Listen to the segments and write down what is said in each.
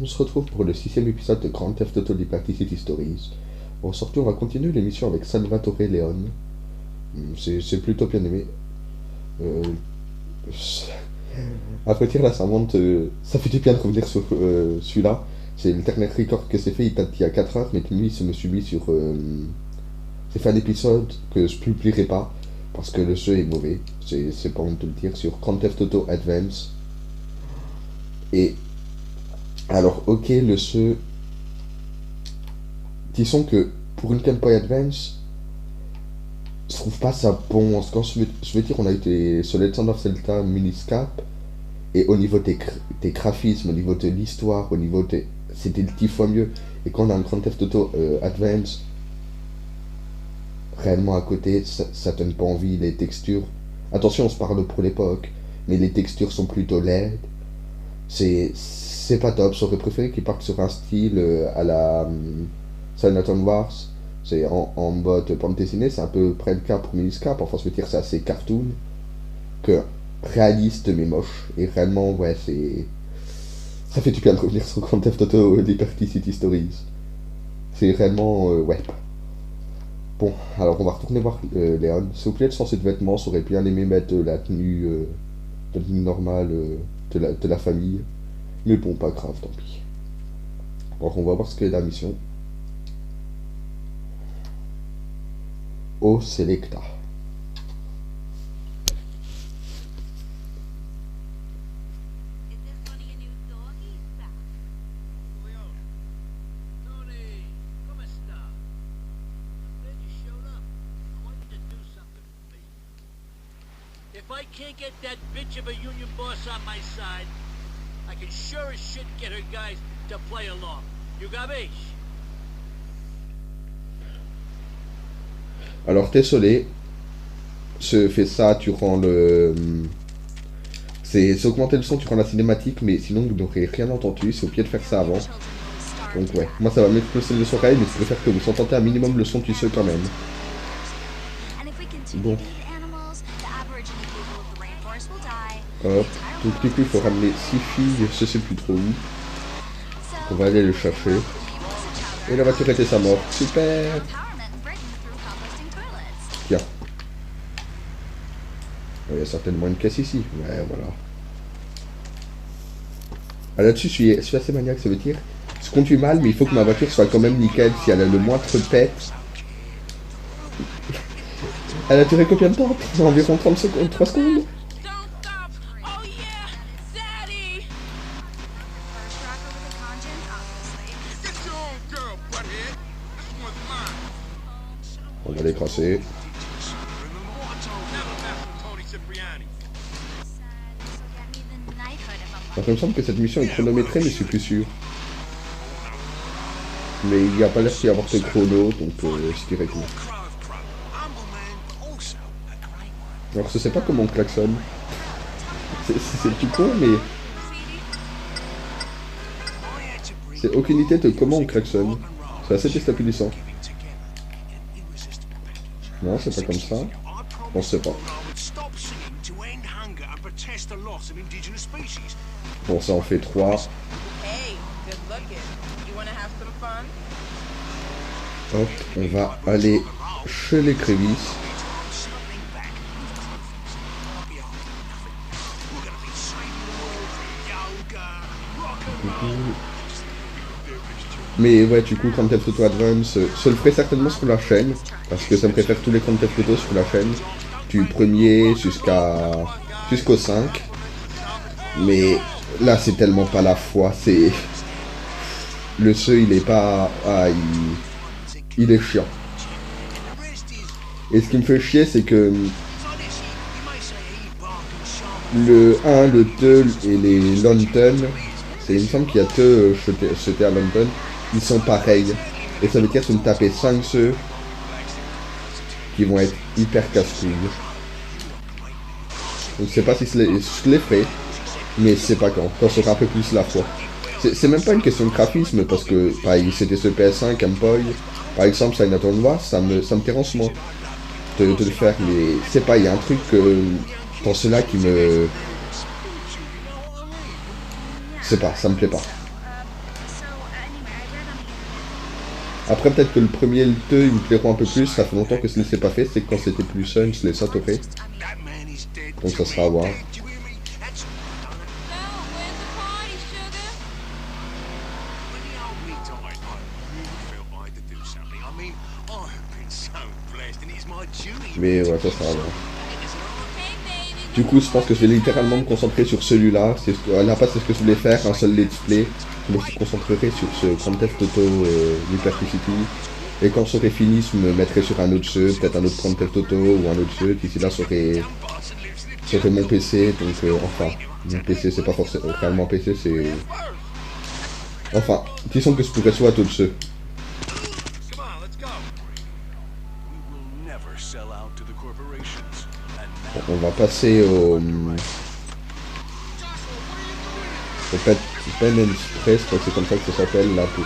On se retrouve pour le 6e épisode de Grand Theft Auto Liberty City Stories. Surtout, on va continuer l'émission avec Salvatore Leone. C'est plutôt bien aimé. Euh, à vrai dire, là, ça fait du bien de revenir sur celui-là. C'est le dernier record que c'est fait, il date d'il y a 4 heures, mais lui, il me subit sur... c'est fait un épisode que je publierai pas, parce que le jeu est mauvais. C'est pas honte de le dire, sur Grand Theft Auto Advance. Et alors, ok, le jeu. Disons que pour une Game Boy Advance, je trouve pas ça bon. Quand je veux dire, on a été sur Legend of Zelda Miniscap, et au niveau des graphismes, au niveau de l'histoire, au niveau des. C'était 10 fois mieux. Et quand on a un Grand Theft Auto Advance, réellement à côté, ça donne pas envie. Les textures. Attention, on se parle pour l'époque, mais les textures sont plutôt laides. C'est pas top. J'aurais préféré qu'ils partent sur un style à la Silent Wars. C'est en mode bande dessinée, c'est un peu près le cas pour Miniscap. Enfin, je veux dire, c'est assez cartoon que réaliste mais moche. Et réellement, ouais, c'est. Ça fait du bien de revenir sur Grand Theft Auto Liberty City Stories. C'est réellement. Ouais. Bon, alors on va retourner voir Léon. S'il vous plaît, le sens de vêtements, j'aurais bien aimé mettre la tenue normale de la famille. Mais bon, pas grave, tant pis. Alors on va voir ce qu'est la mission. Au Selecta. If I can't get that bitch of a union boss on my side, I can sure as shit get her guys to play along. You got me? Alors désolé, je fais ça durant le. C'est augmenter le son durant la cinématique, mais sinon vous n'aurez rien entendu, c'est obligé de faire ça avant. Donc ouais, moi ça va m'exploser les oreilles, mais je préfère que vous entendez un minimum le son du jeu quand même. Bon. Hop, donc du coup il faut ramener 6 filles, je sais plus trop où. On va aller le chercher. Et la voiture était sa mort, super. Tiens. Il y a certainement une caisse ici, ouais voilà. Ah, là-dessus je suis assez maniaque, ça veut dire. Je conduis mal, mais il faut que ma voiture soit quand même nickel. Si elle a le moindre pète. Elle a duré combien de temps? Environ 30 secondes, 3 secondes. On va l'écraser. Alors, il me semble que cette mission est chronométrée, mais je suis plus sûr. Mais il n'y a pas l'air d'y avoir de chrono, donc je dirais que non. Alors je sais pas comment on klaxonne. C'est tout con, mais... C'est aucune idée de comment on klaxonne. C'est assez déstabilisant. Non, c'est pas comme ça. On sait pas. Bon, ça en fait 3. Hop, on va aller chez les crévisses. Mais ouais, du coup, Grand Theft Auto Advance, je le ferai certainement sur la chaîne, parce que ça me préfère tous les Grand Theft Auto sur la chaîne, du premier jusqu'au 5. Mais là, c'est tellement pas la foi, c'est... Le jeu, il est pas... Ah, il est chiant. Et ce qui me fait chier, c'est que... Le 1, le 2 et les London, il me semble qu'il y a deux jetés à London, ils sont pareils. Et ça veut dire que je me taper 5 jeux qui vont être hyper casse-couilles. Donc je sais pas si je les ferai, mais je sais pas quand je serai un peu plus la foi. C'est même pas une question de graphisme, parce que pareil, c'était ce PS5, Game Boy, par exemple, Silent Wars, ça me dérange moins de le faire, mais c'est pas, il y a un truc dans cela qui me... Je sais pas, ça me plaît pas. Après, peut-être que le premier et le 2, ils me plairont un peu plus. Ça fait longtemps que je ne les ai pas fait. C'est que quand c'était plus jeune, je les sauterai. Donc ça sera à voir. Mais ouais, ça sera à voir. Du coup, je pense que je vais littéralement me concentrer sur celui-là. C'est ce que, à la base, c'est ce que je voulais faire, un seul let's play. Je me concentrerai sur ce Grand Theft Auto Liberty. Et quand j'aurai fini, je me mettrai sur un autre jeu, peut-être un autre Grand Theft Auto ou un autre jeu. D'ici là, j'aurai mon PC. Donc, enfin, mon PC, c'est pas forcément réellement PC, c'est. Enfin, disons que je pourrais soit d'autres jeux. Bon, on va passer au Pen and Press, je crois que c'est comme ça que ça s'appelle là pour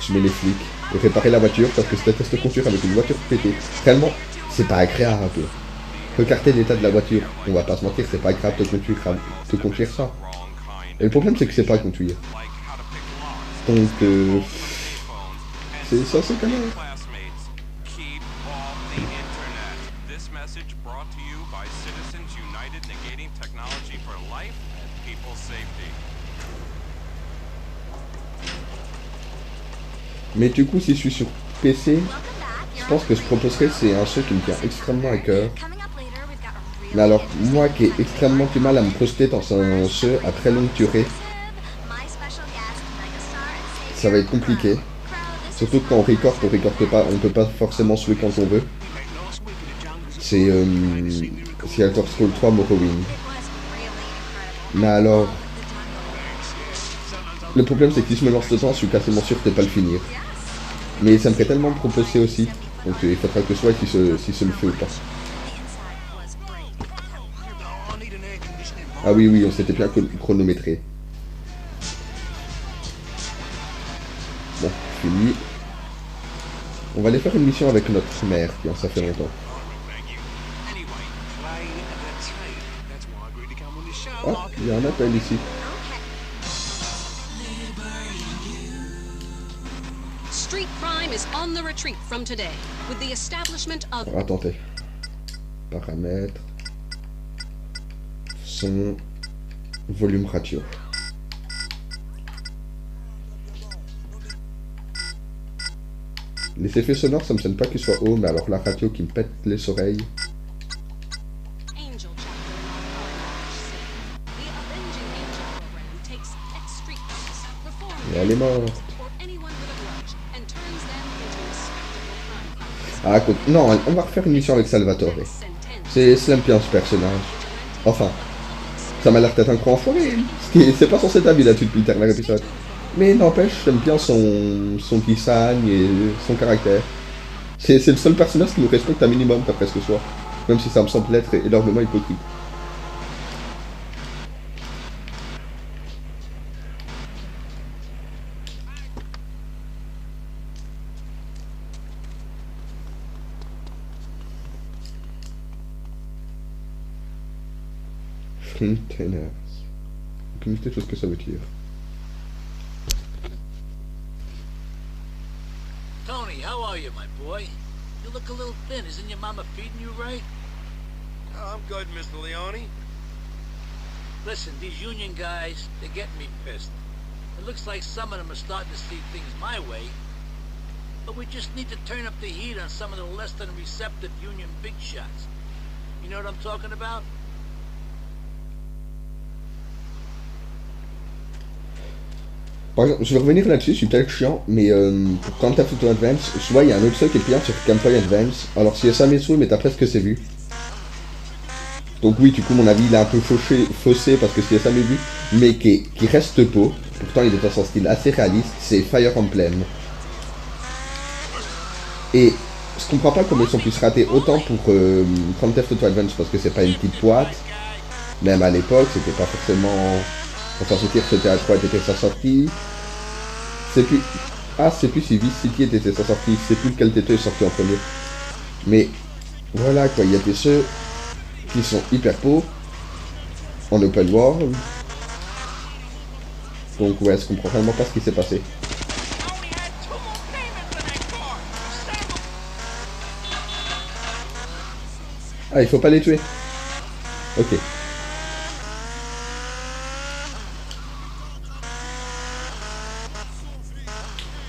semer les flics et réparer la voiture parce que je déteste conduire avec une voiture pétée. Réellement, c'est pas agréable. Regardez l'état de la voiture, on va pas se mentir, c'est pas agréable de conduire ça. Et le problème c'est que c'est pas à conduire. Donc c'est ça, c'est quand même. Mais du coup, si je suis sur PC, je pense que je proposerais, c'est un jeu qui me tient extrêmement à cœur. Mais alors, moi qui ai extrêmement du mal à me projeter dans un jeu à très longue durée, ça va être compliqué. Surtout que quand on recorde pas, on peut pas forcément jouer quand on veut. C'est Elder Scrolls 3 Morrowind. Mais alors, le problème c'est que si je me lance dedans, je suis quasiment sûr de pas le finir. Mais ça me ferait tellement me proposer aussi. Donc il faudra que je vois si je le fais ou pas. Ah oui, oui, on s'était bien chronométré. Bon, fini. On va aller faire une mission avec notre mère, tiens, ça fait longtemps. Ah, il y a un appel ici. Street crime is on the retreat from today with the establishment of. Alors, attendez. Paramètres. Son. Volume ratio. Les effets sonores, ça me gêne pas qu'ils soient hauts, mais alors la radio qui me pète les oreilles. Et elle est morte. Ah, écoute, non, on va refaire une mission avec Salvatore. J'aime bien ce personnage. Enfin, ça m'a l'air peut-être un grand enfoiré. C'est pas censé être là-dessus depuis le dernier épisode. Mais n'empêche, j'aime bien son design et son caractère. C'est le seul personnage qui nous respecte un minimum, d'après ce que soit. Même si ça me semble être énormément hypocrite. Containers. Aucune idée de ce que ça veut dire. Tony, how are you, my boy? You look a little thin. Isn't your mama feeding you right? Oh, I'm good, Mr. Leone. Listen, these union guys, they're getting me pissed. It looks like some of them are starting to see things my way. But we just need to turn up the heat on some of the less than receptive union big shots. You know what I'm talking about? Par exemple, je vais revenir là-dessus, je suis peut-être chiant, mais pour Grand Theft Auto Advance, je vois, il y a un autre jeu qui est bien sur Gameplay Advance. Alors, si ça m'est joué, mais t'as presque c'est vu. Donc oui, du coup, mon avis, il est un peu faussé parce que c'est jamais vu, mais qui reste beau. Pourtant, il est dans son style assez réaliste, c'est Fire Emblem. Et je comprends pas comment ils sont pu se rater autant pour Grand Theft Auto Advance parce que c'est pas une petite boîte. Même à l'époque, c'était pas forcément... Enfin, je veux dire, c'était à 3 était sa sortie. C'est plus... Ah, c'est plus si Vice City était sa sortie. C'est plus lequel TT est sorti en premier. Mais voilà quoi, il y a des jeux qui sont hyper beaux en open world. Donc ouais, je comprends vraiment pas ce qui s'est passé. Ah, il faut pas les tuer. Ok.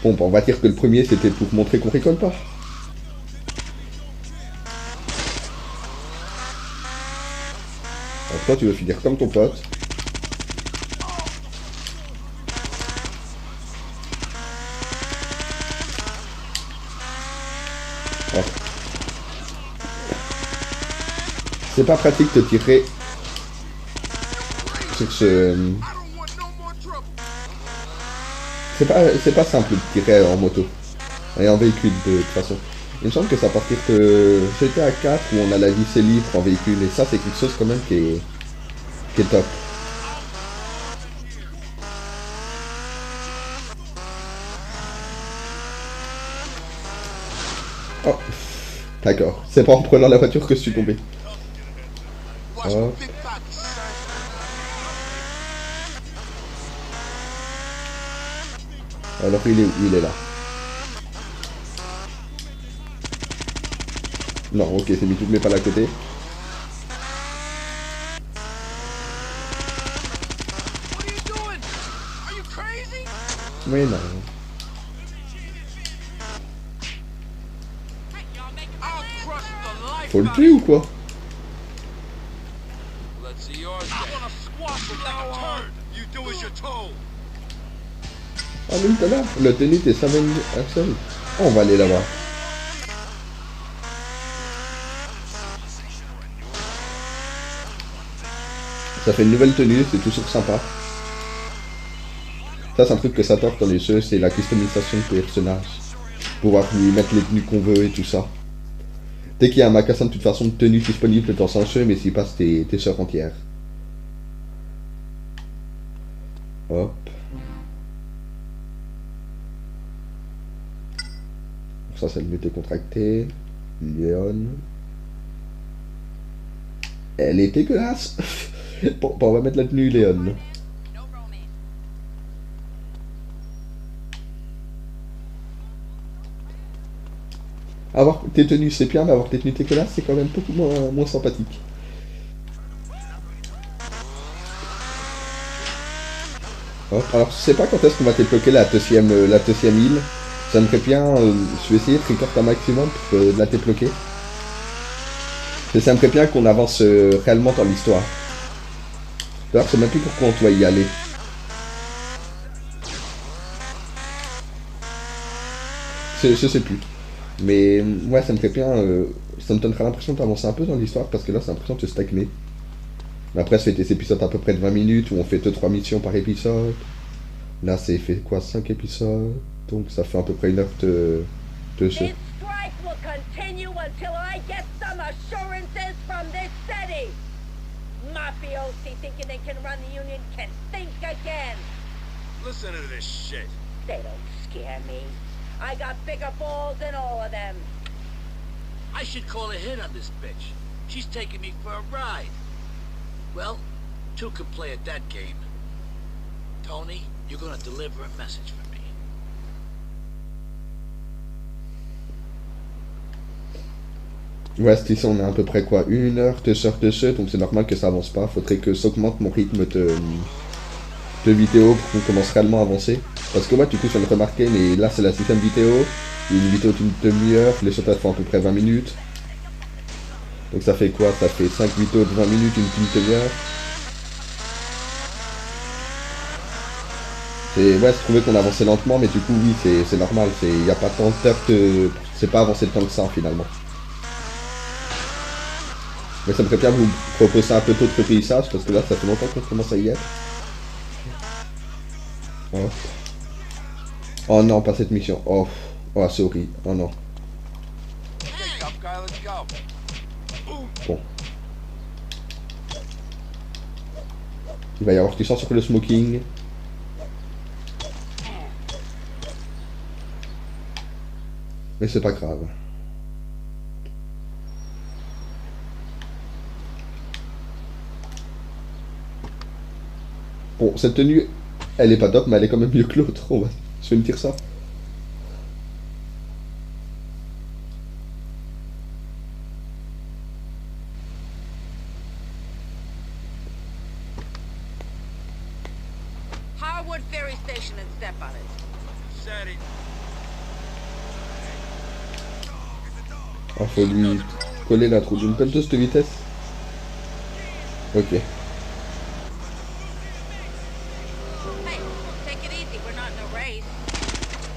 Bon, bah, on va dire que le premier c'était pour montrer qu'on rigole pas. Alors toi tu veux finir comme ton pote. Alors, c'est pas pratique de tirer sur ce... C'est pas simple de tirer en moto et en véhicule de toute façon. Il me semble que c'est à partir de GTA 4 où on a la lycée libre en véhicule et ça c'est quelque chose quand même qui est top. Oh, d'accord. C'est pas en prenant la voiture que je suis tombé. Oh. Alors il est où? Il est là. Non, ok, c'est mis toutes mes balles à côté. Mais non. Faut le tuer ou quoi? Ah même tout à l'heure, le tenue t'es Samuel Jackson. Oh, on va aller là-bas. Ça fait une nouvelle tenue, c'est toujours sympa. Ça c'est un truc que ça t'offre dans les jeux, c'est la customisation de personnage. Pouvoir lui mettre les tenues qu'on veut et tout ça. Dès qu'il y a un magasin de toute façon de tenues disponible dans un jeu, mais s'il passe tes sœurs entières. Hop. Ça c'est le muté contracté. Léon. Elle est dégueulasse. Bon, on va mettre la tenue Léon. Avoir tes tenues c'est bien, mais avoir tes tenues dégueulasses c'est quand même beaucoup moins sympathique. Hop. Alors je sais pas quand est-ce qu'on va débloquer la deuxième île. J'aimerais bien, je vais essayer de record un maximum pour la débloquer. Et ça me ferait bien qu'on avance réellement dans l'histoire. D'ailleurs, je sais même plus pourquoi on doit y aller. Je sais plus. Mais ouais, ça me ferait bien. Ça me donnerait l'impression d'avancer un peu dans l'histoire parce que là, c'est l'impression de se stagner. Mais après, ça fait des épisodes à peu près de 20 minutes où on fait 2-3 missions par épisode. Là, c'est fait quoi, 5 épisodes. Donc ça fait à peu près 1 heure de jeu. Mafiosi thinking they can run the union can think again. Listen to this shit. They don't scare me. I got bigger balls than all of them. I should call a hit on this bitch. She's taking me for a ride. Well, two can play at that game. Tony, you're gonna deliver a message for me. Ouais, ici on est à peu près quoi, 1 heure, 2 heures de jeu, donc c'est normal que ça avance pas. Faudrait que j'augmente mon rythme de vidéo pour qu'on commence réellement à avancer. Parce que moi, du coup, je viens de remarquer, mais là c'est la 6ème vidéo. Une vidéo d'une demi-heure, les autres font à peu près 20 minutes. Donc ça fait quoi? Ça fait 5 vidéos de 20 minutes, une demi-heure. Ouais, je trouvais qu'on avançait lentement, mais du coup, oui, c'est normal. Il n'y a pas tant d'heures que... C'est pas avancé tant que ça, finalement. Mais ça me ferait bien vous proposer un peu d'autres paysages, parce que là, ça fait longtemps qu'on commence à y être. Oh, oh non, pas cette mission. Oh, oh sorry. Oh non. Bon. Il va y avoir du sang sur le smoking. Mais c'est pas grave. Bon, cette tenue, elle est pas top, mais elle est quand même mieux que l'autre. Je vais me dire ça. Greenwood Ferry Station and step on it. Said it. Ah, faut lui coller la trou d'une pelleteuse de vitesse. Ok. Hey, take it easy. We're not in a race.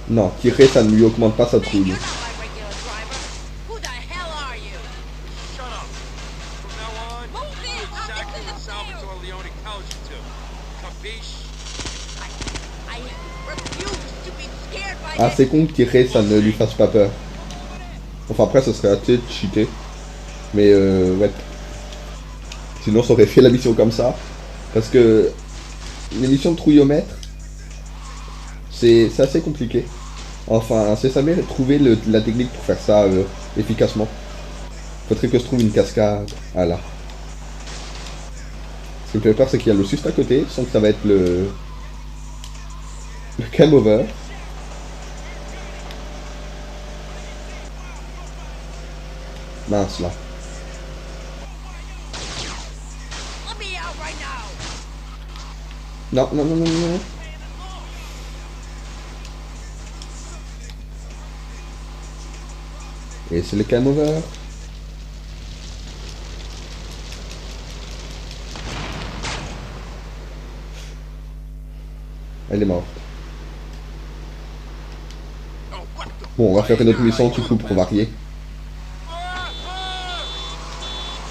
Non, tirer, ça ne lui augmente pas sa Hey, trouille. you're not my regular driver. Who the hell are you? Shut up. From now on, Move in. I'll get exactly to what the Salvatore stairs. Leone tells you to. Capiche? I refuse to be scared by Ah, this. c'est con que tirer, ça ne lui fasse pas peur. Enfin, après, ça serait assez cheaté. Mais ouais. Sinon, ça aurait fait la mission comme ça. Parce que les missions de trouillomètre, c'est assez compliqué. Enfin, c'est ça, mais trouver la technique pour faire ça efficacement. Faudrait que je trouve une cascade. Voilà. Ce qui me fait peur, c'est qu'il y a le juste à côté. Je sens que ça va être le game over. Mince là. Let me out right now. Non, non, non, non, non. Et c'est le game over. Elle est morte. Bon, on va faire une autre mission tout coup pour varier.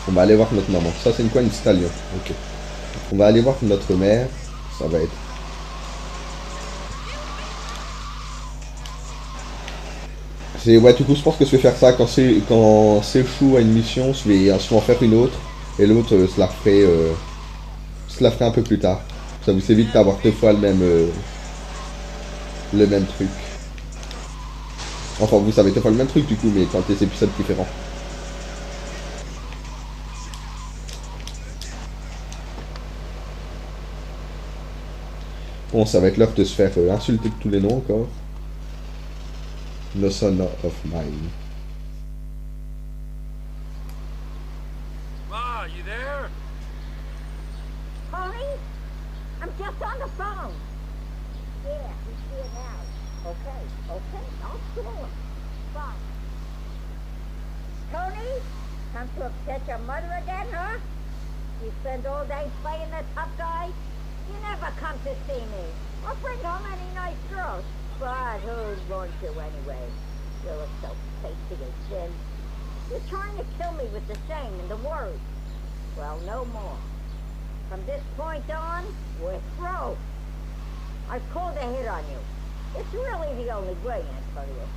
On va aller voir notre maman. Ça, c'est une stallion. Ok. On va aller voir notre mère. Ça va être... Ouais, du coup, je pense que je vais faire ça quand s'échoue à une mission. Je vais en faire une autre. Et l'autre, je la ferai un peu plus tard. Ça vous évite d'avoir deux fois le même truc. Enfin, vous savez deux fois le même truc, du coup, mais quand des épisodes différents. Bon, ça va être l'heure de se faire insulter de tous les noms encore. No son of mine. Ma, you there? Tony? I'm just on the phone. Yeah, he's here now. Okay, I'll call him. Fine. Tony? Come to upset your mother again, huh? You spend all day playing the tough guy? You never come to see me. I'll bring home any nice girls. But who's going to anyway? You look so pasty and thin. You're trying to kill me with the shame and the worry. Well, no more. From this point on, we're through. I've called a hit on you. It's really the only way, Antonio.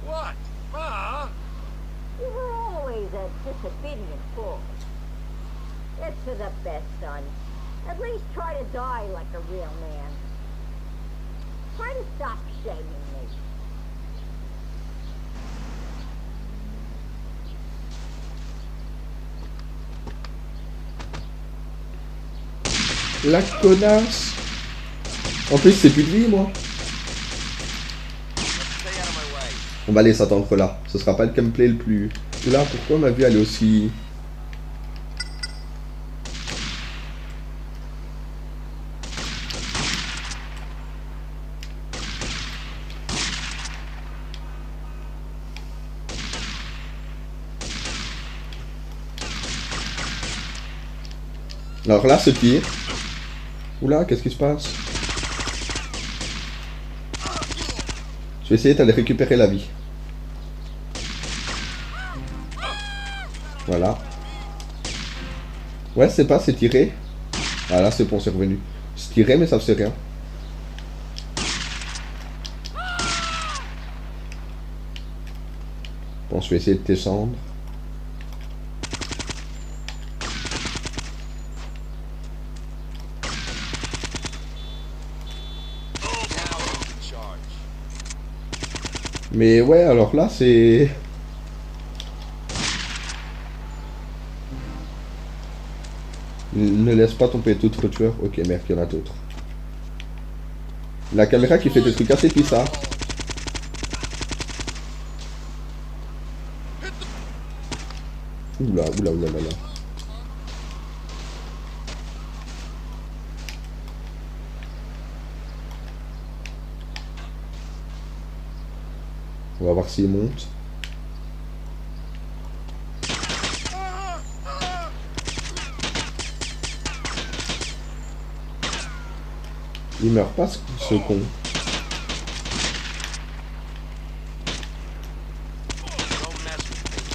What? Ma? You were always a disobedient fool. It's for the best, son. At least try to die like a real man. Try to stop shaming me. La connasse. En plus, c'est plus de vie, moi. Stay out of my way. On va aller s'attendre là. Ce sera pas le gameplay le plus... Là, pourquoi ma vue, elle est aussi... Alors là, ce tir. Oula, qu'est-ce qui se passe? Je vais essayer d'aller récupérer la vie. Voilà. Ouais, c'est pas, c'est tiré. Ah là, c'est bon, c'est revenu. C'est tiré, mais ça faisait rien. Bon, je vais essayer de descendre. Mais ouais, alors là, c'est... Ne laisse pas tomber d'autres tueurs. Ok, merde, il y en a d'autres. La caméra qui fait des trucs assez bizarres. Oula, oula, oula, oula. va voir s'il monte. Il meurt pas ce con. Don't mess with me.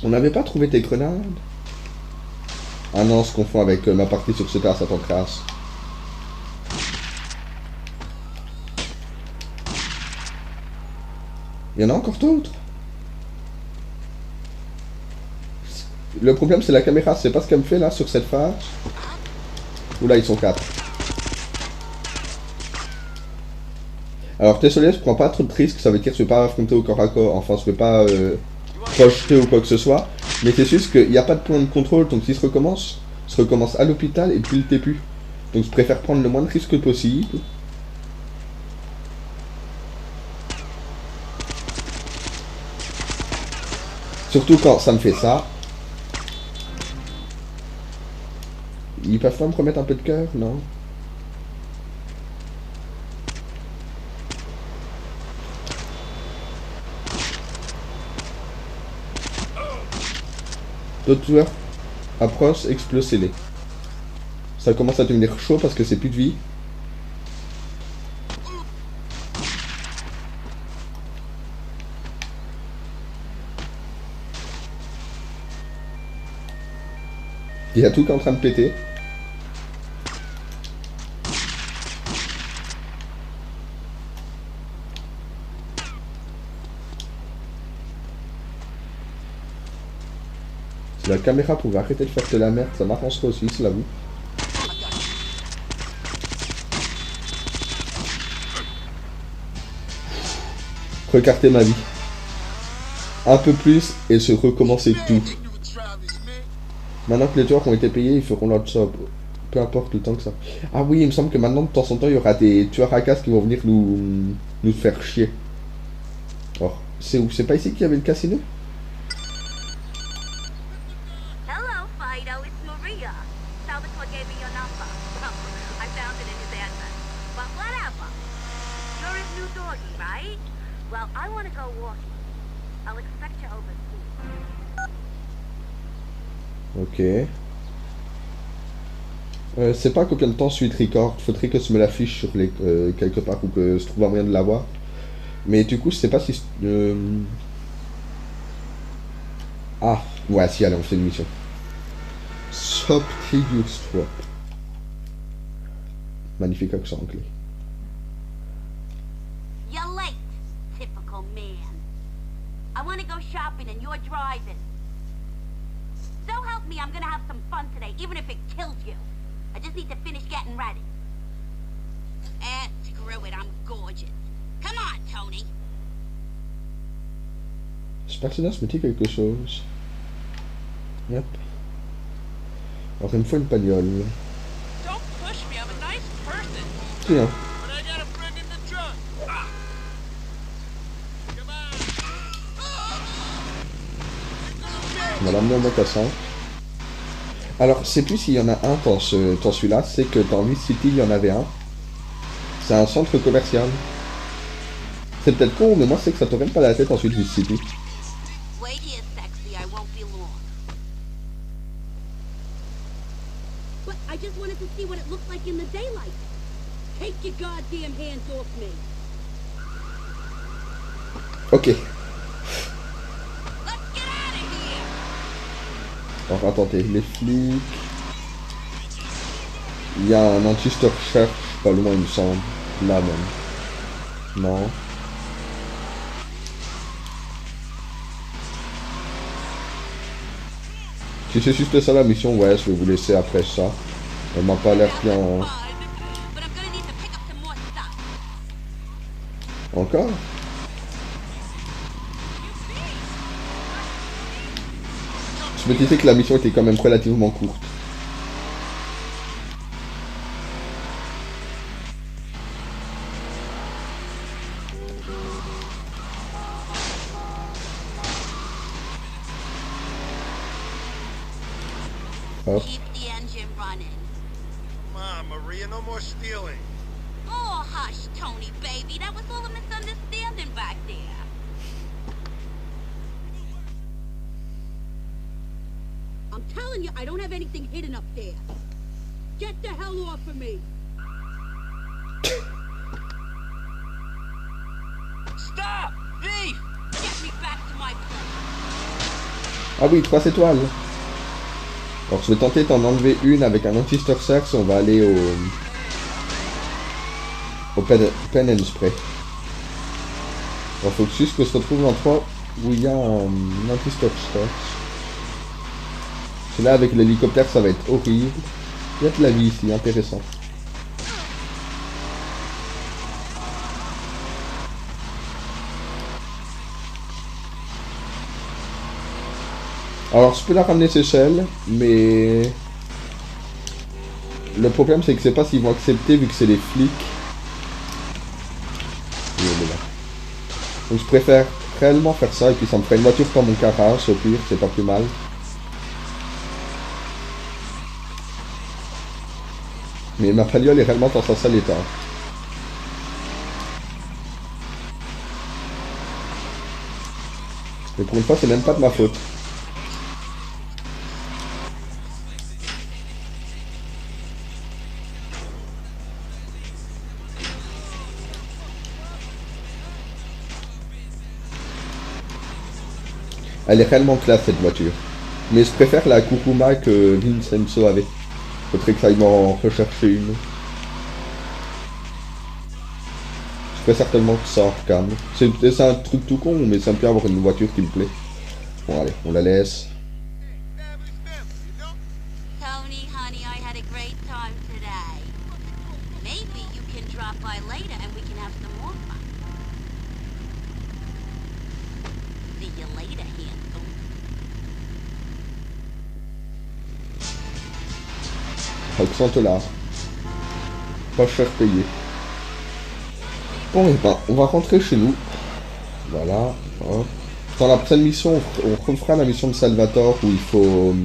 On n'avait pas trouvé tes grenades? Ah non, on se confond avec ma partie sur ce terrasse à ton crasse. Il y en a encore d'autres? Le problème c'est la caméra, c'est pas ce qu'elle me fait là sur cette phase. Oula, ils sont 4. Alors désolé, je prends pas trop de risques, ça veut dire que je vais pas affronter au corps à corps, enfin je vais pas projeter ou quoi que ce soit. Mais c'est juste qu'il n'y a pas de point de contrôle, donc si je recommence à l'hôpital et puis le TPU. Donc je préfère prendre le moins de risques possible. Surtout quand ça me fait ça. Ils peuvent pas me remettre un peu de cœur, non? D'autres joueurs approchent, explosez-les. Ça commence à devenir chaud parce que c'est plus de vie. Il y a tout qui est en train de péter. Si la caméra pouvait arrêter de faire de la merde, ça m'arrangerait aussi, je l'avoue. Recarter ma vie. Un peu plus et se recommencer tout. Maintenant que les joueurs ont été payés, ils feront leur job. Peu importe le temps que ça. Ah oui, il me semble que maintenant, de temps en temps, il y aura des tueurs à gages qui vont venir nous faire chier. Alors, c'est où? C'est pas ici qu'il y avait le casino? Hello, Fido. It's Maria. Salvatore gave me your number. Well, I found it in his address. But whatever. You're his new doggy, right? Well, I want to go walking. I'll expect you over soon. Ok. C'est pas combien de temps suite record. Faudrait que je me l'affiche sur les quelque part ou que je trouve un moyen de l'avoir. Mais du coup, je sais pas si... Ah, ouais, si, allez, on fait une mission. Subtilious Swap. Magnifique accent anglais. You're late, typical man. I want to go shopping and you're driving. So help me, I'm gonna have some fun today, even if it kills you. I just need to finish getting ready. Screw it, I'm gorgeous. Come on, Tony. Ce personnage me dit quelque chose. Yep. Alors il me faut une bagnole. Don't push me, I'm a nice person. Tiens. But I got a friend in the trunk. Ah. Come on. On va l'emmener au mocassin. Alors, je sais plus s'il y en a un dans celui-là, c'est que dans Vice City, il y en avait un. C'est un centre commercial. C'est peut-être con, mais moi, c'est que ça te revient pas la tête ensuite, Vice City. Wait here, sexy, I won't be long. But I just wanted to see what it looked like in the daylight. Take your goddamn hands off me. Ok. Let's get out of here! Alors, attendez, les flics... Il y a un anti-stock cherche, pas loin, il me semble. Là, même. Non. Si c'est juste ça la mission, ouais, je vais vous laisser après ça. Elle m'a pas l'air bien... But I'm gonna need to pick up some more stuff. Encore? Je me disais que la mission était quand même relativement courte. Hop. Keep the engine running. Come on, Maria, no more stealing. Oh, hush, Tony, baby. That was all a misunderstanding back there. I'm telling you, I don't have anything hidden up there. Get the hell off of me. Stop! Thief! Get me back to my place. Ah oui, 3 étoiles. Alors je vais tenter d'en enlever une avec un anti-Storcers. On va aller au pen and spray. Alors faut juste que je retrouve l'endroit où il y a un anti-Storcers. Là avec l'hélicoptère ça va être horrible. Il y a de la vie ici, intéressant. Alors je peux la ramener Seychelles, mais le problème c'est que je sais pas s'ils vont accepter vu que c'est les flics. Donc je préfère réellement faire ça et puis ça me ferait une voiture dans mon garage au pire, c'est pas plus mal. Mais ma Palliole est réellement dans sa sale état. Mais pour une fois c'est même pas de ma faute. Elle est réellement classe cette voiture. Mais je préfère la Kuruma que Vincenzo avait. Faudrait que ça aille m'en rechercher une. Je ferais certainement que ça en calme. C'est un truc tout con, mais ça me plaît avoir une voiture qui me plaît. Bon allez, on la laisse. Tony, honey, I had a great time today. Maybe you can drop by later and we can have some more fun. See you later, handsome. Accent là. Pas cher payé. Bon et ben, on va rentrer chez nous. Voilà. Hop. Dans la prochaine mission, on refera la mission de Salvatore où il faut...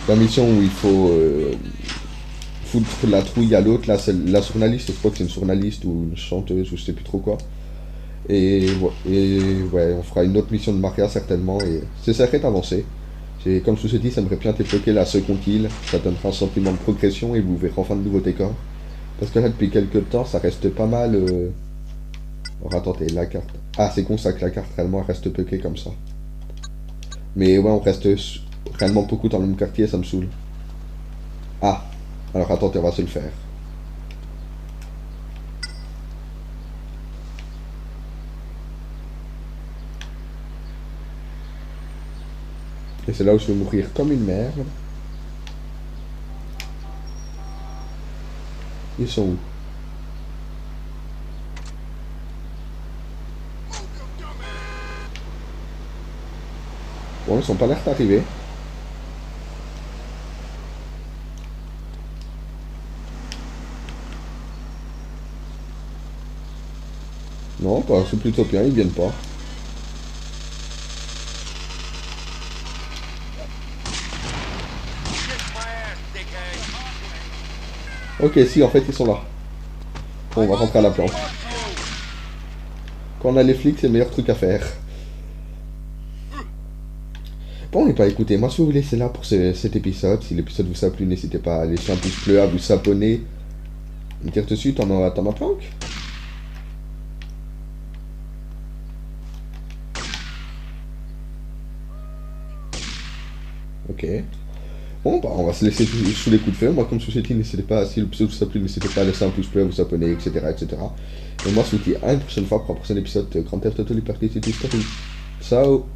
la mission où il faut foutre la trouille à l'autre. Là, c'est la journaliste, je crois que c'est une journaliste ou une chanteuse ou je sais plus trop quoi. Et ouais, on fera une autre mission de Maria certainement. Et c'est ça d'avancer. Comme je vous ai dit, ça me ferait bien débloquer la seconde île. Ça donnera un sentiment de progression et vous verrez enfin de nouveaux décors. Parce que là, depuis quelques temps, ça reste pas mal... Alors attendez, la carte... Ah, c'est con ça que la carte réellement reste bloquée comme ça. Mais ouais, on reste réellement beaucoup dans le même quartier, ça me saoule. Ah, alors attendez, on va se le faire. Et c'est là où je vais mourir comme une merde. Ils sont où? Bon, ils sont pas l'air d'arriver. Non, bah, c'est plutôt bien, ils viennent pas. Ok, si, en fait, ils sont là. Bon, on va rentrer à la planche. Quand on a les flics, c'est le meilleur truc à faire. Bon, et bah écoutez, moi je vais vous laisser là pour cet épisode. Si l'épisode vous a plu, n'hésitez pas à laisser un pouce bleu, à vous abonner. Me dire dessus, t'en as ma planque? Ok. Bon, bah on va se laisser sous les coups de feu. Moi, comme je vous ai dit, n'hésitez pas, si l'épisode vous a plu, n'hésitez pas à laisser un pouce bleu, à vous abonner, etc. etc. Et moi, je vous dis à une prochaine fois pour un prochain épisode de Grand Theft Auto Liberty City Story. Ciao!